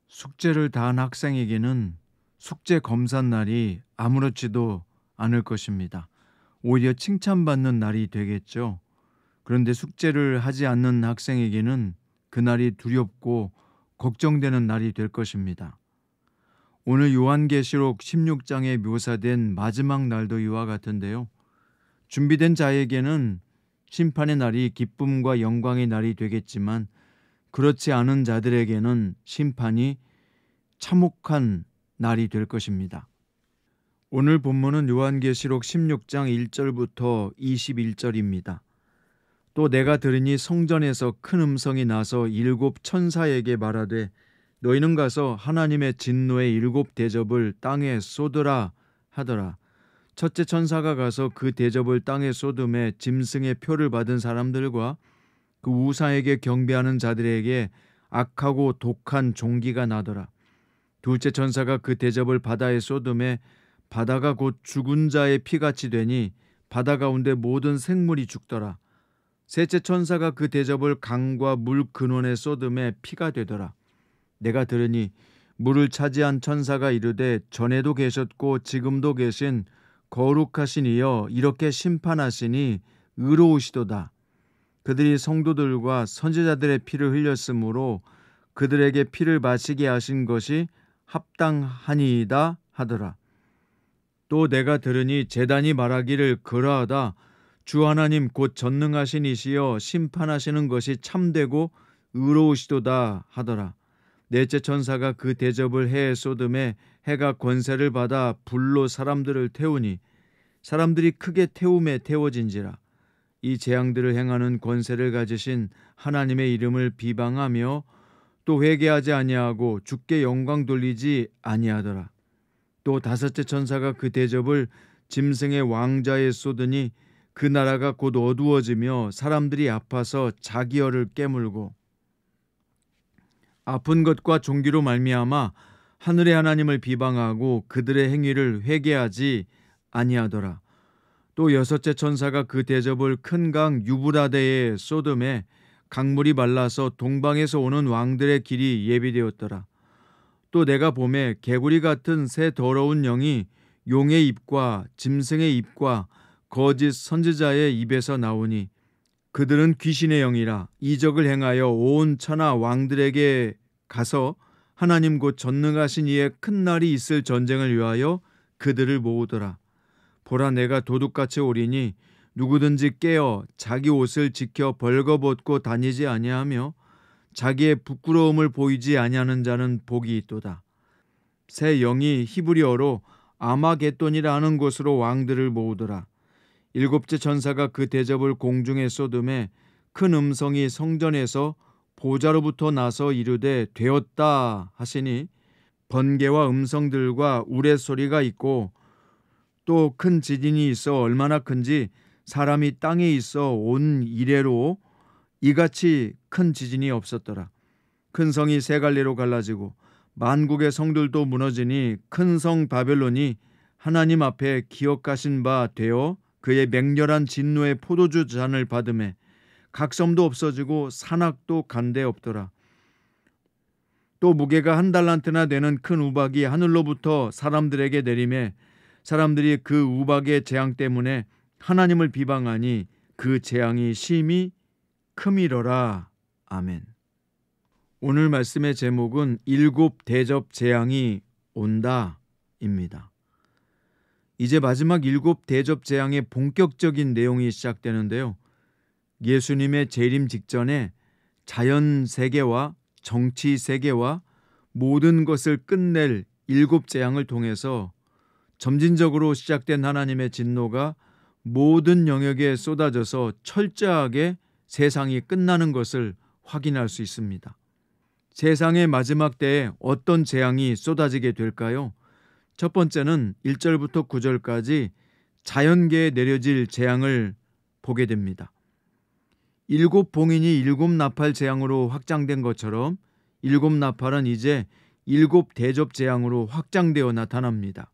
숙제를 다 한 학생에게는 숙제 검사 날이 아무렇지도 않을 것입니다. 오히려 칭찬받는 날이 되겠죠. 그런데 숙제를 하지 않는 학생에게는 그날이 두렵고 걱정되는 날이 될 것입니다. 오늘 요한계시록 16장에 묘사된 마지막 날도 이와 같은데요. 준비된 자에게는 심판의 날이 기쁨과 영광의 날이 되겠지만 그렇지 않은 자들에게는 심판이 참혹한 날이 될 것입니다. 오늘 본문은 요한계시록 16장 1절부터 21절입니다. 또 내가 들으니 성전에서 큰 음성이 나서 일곱 천사에게 말하되 너희는 가서 하나님의 진노의 일곱 대접을 땅에 쏟으라 하더라. 첫째 천사가 가서 그 대접을 땅에 쏟음에 짐승의 표를 받은 사람들과 그 우상에게 경배하는 자들에게 악하고 독한 종기가 나더라. 둘째 천사가 그 대접을 바다에 쏟음에 바다가 곧 죽은 자의 피같이 되니 바다 가운데 모든 생물이 죽더라. 셋째 천사가 그 대접을 강과 물 근원에 쏟음에 피가 되더라. 내가 들으니 물을 차지한 천사가 이르되 전에도 계셨고 지금도 계신 거룩하신 이여 이렇게 심판하시니 의로우시도다. 그들이 성도들과 선지자들의 피를 흘렸으므로 그들에게 피를 마시게 하신 것이 합당하니이다 하더라. 또 내가 들으니 제단이 말하기를 그러하다. 주 하나님 곧 전능하신 이시여 심판하시는 것이 참되고 의로우시도다 하더라. 넷째 천사가 그 대접을 해에 쏟음에 해가 권세를 받아 불로 사람들을 태우니 사람들이 크게 태움에 태워진지라. 이 재앙들을 행하는 권세를 가지신 하나님의 이름을 비방하며 또 회개하지 아니하고 주께 영광 돌리지 아니하더라. 또 다섯째 천사가 그 대접을 짐승의 왕자에 쏟으니 그 나라가 곧 어두워지며 사람들이 아파서 자기 혀를 깨물고 아픈 것과 종기로 말미암아 하늘의 하나님을 비방하고 그들의 행위를 회개하지 아니하더라. 또 여섯째 천사가 그 대접을 큰 강 유브라데에 쏟음에 강물이 말라서 동방에서 오는 왕들의 길이 예비되었더라. 또 내가 보매 개구리 같은 새 더러운 영이 용의 입과 짐승의 입과 거짓 선지자의 입에서 나오니 그들은 귀신의 영이라 이적을 행하여 온 천하 왕들에게 가서 하나님 곧 전능하신 이의 큰 날이 있을 전쟁을 위하여 그들을 모으더라. 보라 내가 도둑같이 오리니 누구든지 깨어 자기 옷을 지켜 벌거벗고 다니지 아니하며 자기의 부끄러움을 보이지 아니하는 자는 복이 있도다. 새 영이 히브리어로 아마겟돈이라 하는 곳으로 왕들을 모으더라. 일곱째 천사가 그 대접을 공중에 쏟음에 큰 음성이 성전에서 보좌로부터 나서 이르되 되었다 하시니 번개와 음성들과 우레소리가 있고 또 큰 지진이 있어 얼마나 큰지 사람이 땅에 있어 온 이래로 이같이 큰 지진이 없었더라. 큰 성이 세 갈래로 갈라지고 만국의 성들도 무너지니 큰 성 바벨론이 하나님 앞에 기억하신 바 되어 그의 맹렬한 진노의 포도주 잔을 받음에 각 섬도 없어지고 산악도 간데 없더라. 또 무게가 한 달란트나 되는 큰 우박이 하늘로부터 사람들에게 내림에 사람들이 그 우박의 재앙 때문에 하나님을 비방하니 그 재앙이 심히 크미러라. 아멘. 오늘 말씀의 제목은 일곱 대접 재앙이 온다입니다. 이제 마지막 일곱 대접 재앙의 본격적인 내용이 시작되는데요. 예수님의 재림 직전에 자연 세계와 정치 세계와 모든 것을 끝낼 일곱 재앙을 통해서 점진적으로 시작된 하나님의 진노가 모든 영역에 쏟아져서 철저하게 세상이 끝나는 것을 확인할 수 있습니다. 세상의 마지막 때에 어떤 재앙이 쏟아지게 될까요? 첫 번째는 1절부터 9절까지 자연계에 내려질 재앙을 보게 됩니다. 일곱 봉인이 일곱 나팔 재앙으로 확장된 것처럼 일곱 나팔은 이제 일곱 대접 재앙으로 확장되어 나타납니다.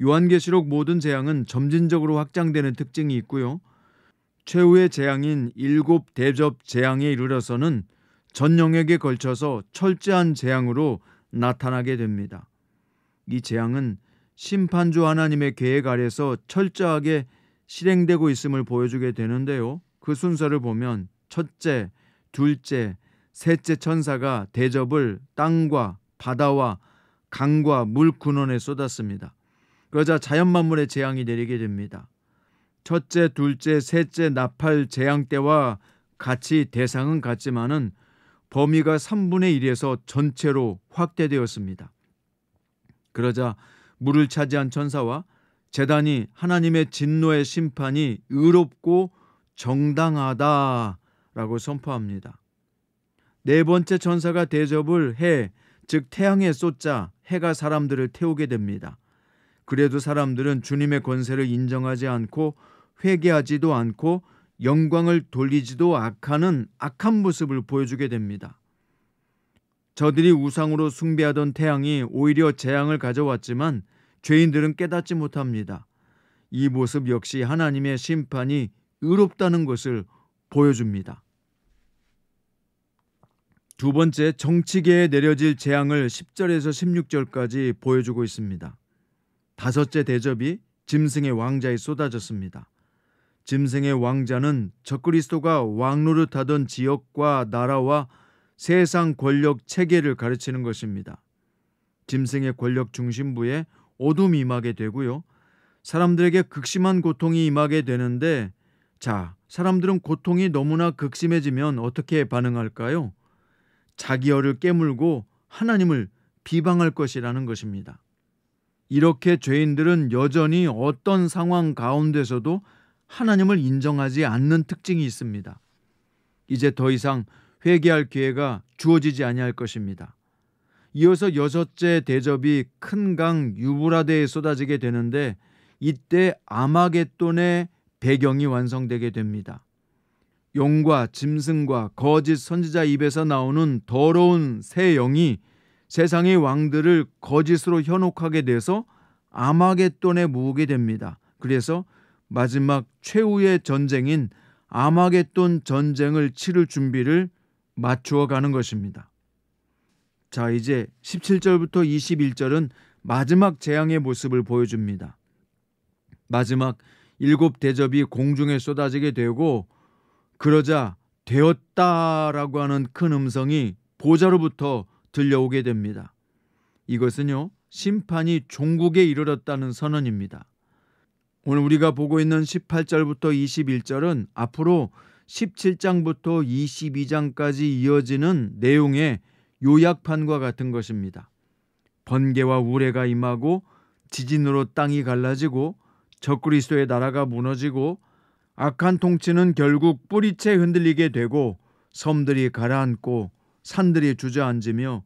요한계시록 모든 재앙은 점진적으로 확장되는 특징이 있고요. 최후의 재앙인 일곱 대접 재앙에 이르러서는 전 영역에 걸쳐서 철저한 재앙으로 나타나게 됩니다. 이 재앙은 심판주 하나님의 계획 아래서 철저하게 실행되고 있음을 보여주게 되는데요. 그 순서를 보면 첫째, 둘째, 셋째 천사가 대접을 땅과 바다와 강과 물 근원에 쏟았습니다. 그러자 자연만물의 재앙이 내리게 됩니다. 첫째, 둘째, 셋째 나팔 재앙 때와 같이 대상은 같지만은 범위가 3분의 1에서 전체로 확대되었습니다. 그러자 물을 차지한 천사와 제단이 하나님의 진노의 심판이 의롭고 정당하다라고 선포합니다. 네 번째 천사가 대접을 해, 즉 태양에 쏟자 해가 사람들을 태우게 됩니다. 그래도 사람들은 주님의 권세를 인정하지 않고 회개하지도 않고 영광을 돌리지도 악하는 악한 모습을 보여주게 됩니다. 저들이 우상으로 숭배하던 태양이 오히려 재앙을 가져왔지만 죄인들은 깨닫지 못합니다. 이 모습 역시 하나님의 심판이 의롭다는 것을 보여줍니다. 두 번째, 정치계에 내려질 재앙을 10절에서 16절까지 보여주고 있습니다. 다섯째 대접이 짐승의 왕자에 쏟아졌습니다. 짐승의 왕자는 적그리스도가 왕노릇하던 지역과 나라와 세상 권력 체계를 가르치는 것입니다. 짐승의 권력 중심부에 어둠이 임하게 되고요. 사람들에게 극심한 고통이 임하게 되는데, 자, 사람들은 고통이 너무나 극심해지면 어떻게 반응할까요? 자기 혀를 깨물고 하나님을 비방할 것이라는 것입니다. 이렇게 죄인들은 여전히 어떤 상황 가운데서도 하나님을 인정하지 않는 특징이 있습니다. 이제 더 이상 회개할 기회가 주어지지 아니할 것입니다. 이어서 여섯째 대접이 큰 강 유브라데에 쏟아지게 되는데 이때 아마겟돈의 배경이 완성되게 됩니다. 용과 짐승과 거짓 선지자 입에서 나오는 더러운 새 영이 세상의 왕들을 거짓으로 현혹하게 돼서 아마겟돈에 모으게 됩니다. 그래서 마지막 최후의 전쟁인 아마겟돈 전쟁을 치를 준비를 맞추어 가는 것입니다. 자, 이제 17절부터 21절은 마지막 재앙의 모습을 보여줍니다. 마지막 일곱 대접이 공중에 쏟아지게 되고 그러자 되었다라고 하는 큰 음성이 보좌로부터 들려오게 됩니다. 이것은요, 심판이 종국에 이르렀다는 선언입니다. 오늘 우리가 보고 있는 18절부터 21절은 앞으로 17장부터 22장까지 이어지는 내용의 요약판과 같은 것입니다. 번개와 우레가 임하고 지진으로 땅이 갈라지고 적그리스도의 나라가 무너지고 악한 통치는 결국 뿌리채 흔들리게 되고 섬들이 가라앉고 산들이 주저앉으며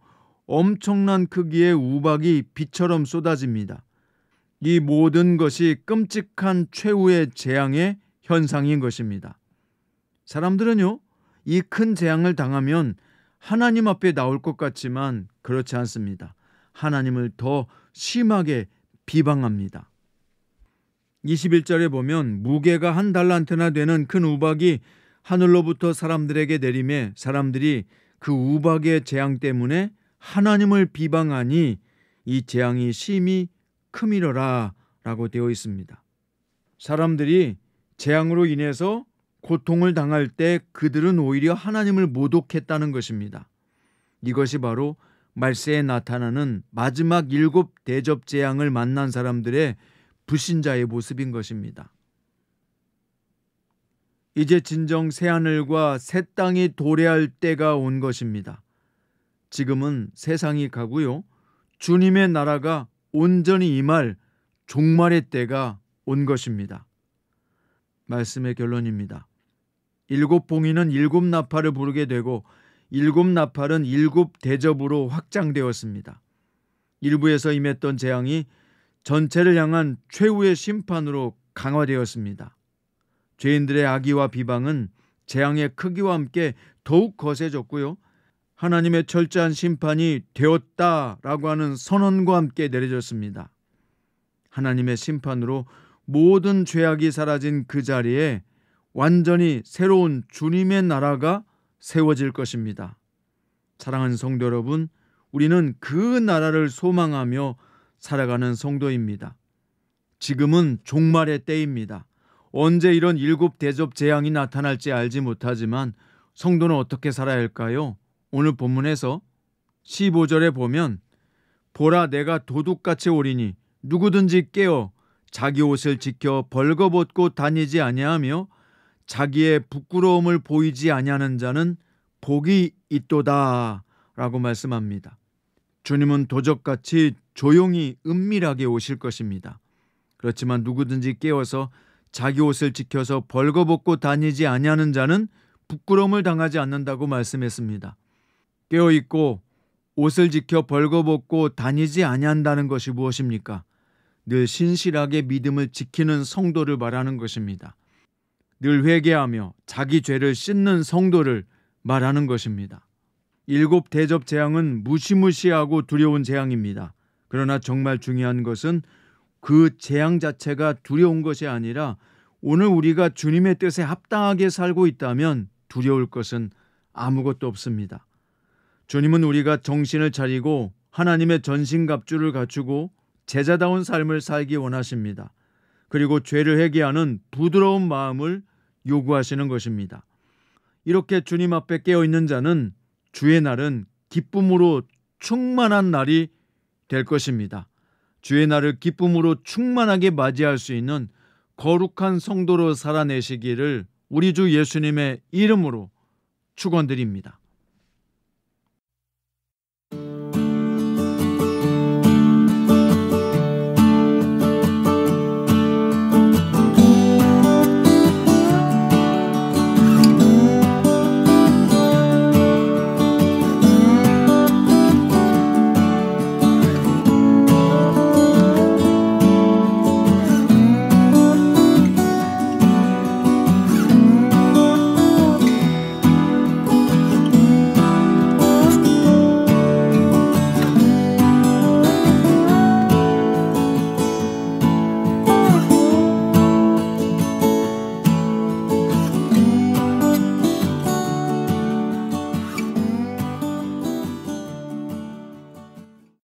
엄청난 크기의 우박이 비처럼 쏟아집니다. 이 모든 것이 끔찍한 최후의 재앙의 현상인 것입니다. 사람들은요, 이 큰 재앙을 당하면 하나님 앞에 나올 것 같지만 그렇지 않습니다. 하나님을 더 심하게 비방합니다. 21절에 보면 무게가 한 달란트나 되는 큰 우박이 하늘로부터 사람들에게 내리매 사람들이 그 우박의 재앙 때문에 하나님을 비방하니 이 재앙이 심히 크미러라 라고 되어 있습니다. 사람들이 재앙으로 인해서 고통을 당할 때 그들은 오히려 하나님을 모독했다는 것입니다. 이것이 바로 말세에 나타나는 마지막 일곱 대접 재앙을 만난 사람들의 불신자의 모습인 것입니다. 이제 진정 새하늘과 새 땅이 도래할 때가 온 것입니다. 지금은 세상이 가고요, 주님의 나라가 온전히 임할 종말의 때가 온 것입니다. 말씀의 결론입니다. 일곱 봉인은 일곱 나팔을 부르게 되고 일곱 나팔은 일곱 대접으로 확장되었습니다. 일부에서 임했던 재앙이 전체를 향한 최후의 심판으로 강화되었습니다. 죄인들의 악의와 비방은 재앙의 크기와 함께 더욱 거세졌고요, 하나님의 철저한 심판이 되었다라고 하는 선언과 함께 내려졌습니다. 하나님의 심판으로 모든 죄악이 사라진 그 자리에 완전히 새로운 주님의 나라가 세워질 것입니다. 사랑하는 성도 여러분, 우리는 그 나라를 소망하며 살아가는 성도입니다. 지금은 종말의 때입니다. 언제 이런 일곱 대접 재앙이 나타날지 알지 못하지만 성도는 어떻게 살아야 할까요? 오늘 본문에서 15절에 보면 보라 내가 도둑같이 오리니 누구든지 깨어 자기 옷을 지켜 벌거벗고 다니지 아니하며 자기의 부끄러움을 보이지 아니하는 자는 복이 있도다 라고 말씀합니다. 주님은 도적같이 조용히 은밀하게 오실 것입니다. 그렇지만 누구든지 깨어서 자기 옷을 지켜서 벌거벗고 다니지 아니하는 자는 부끄러움을 당하지 않는다고 말씀했습니다. 깨어있고 옷을 지켜 벌거벗고 다니지 아니한다는 것이 무엇입니까? 늘 신실하게 믿음을 지키는 성도를 말하는 것입니다. 늘 회개하며 자기 죄를 씻는 성도를 말하는 것입니다. 일곱 대접 재앙은 무시무시하고 두려운 재앙입니다. 그러나 정말 중요한 것은 그 재앙 자체가 두려운 것이 아니라 오늘 우리가 주님의 뜻에 합당하게 살고 있다면 두려울 것은 아무것도 없습니다. 주님은 우리가 정신을 차리고 하나님의 전신갑주를 갖추고 제자다운 삶을 살기 원하십니다. 그리고 죄를 회개하는 부드러운 마음을 요구하시는 것입니다. 이렇게 주님 앞에 깨어있는 자는 주의 날은 기쁨으로 충만한 날이 될 것입니다. 주의 날을 기쁨으로 충만하게 맞이할 수 있는 거룩한 성도로 살아내시기를 우리 주 예수님의 이름으로 축원드립니다.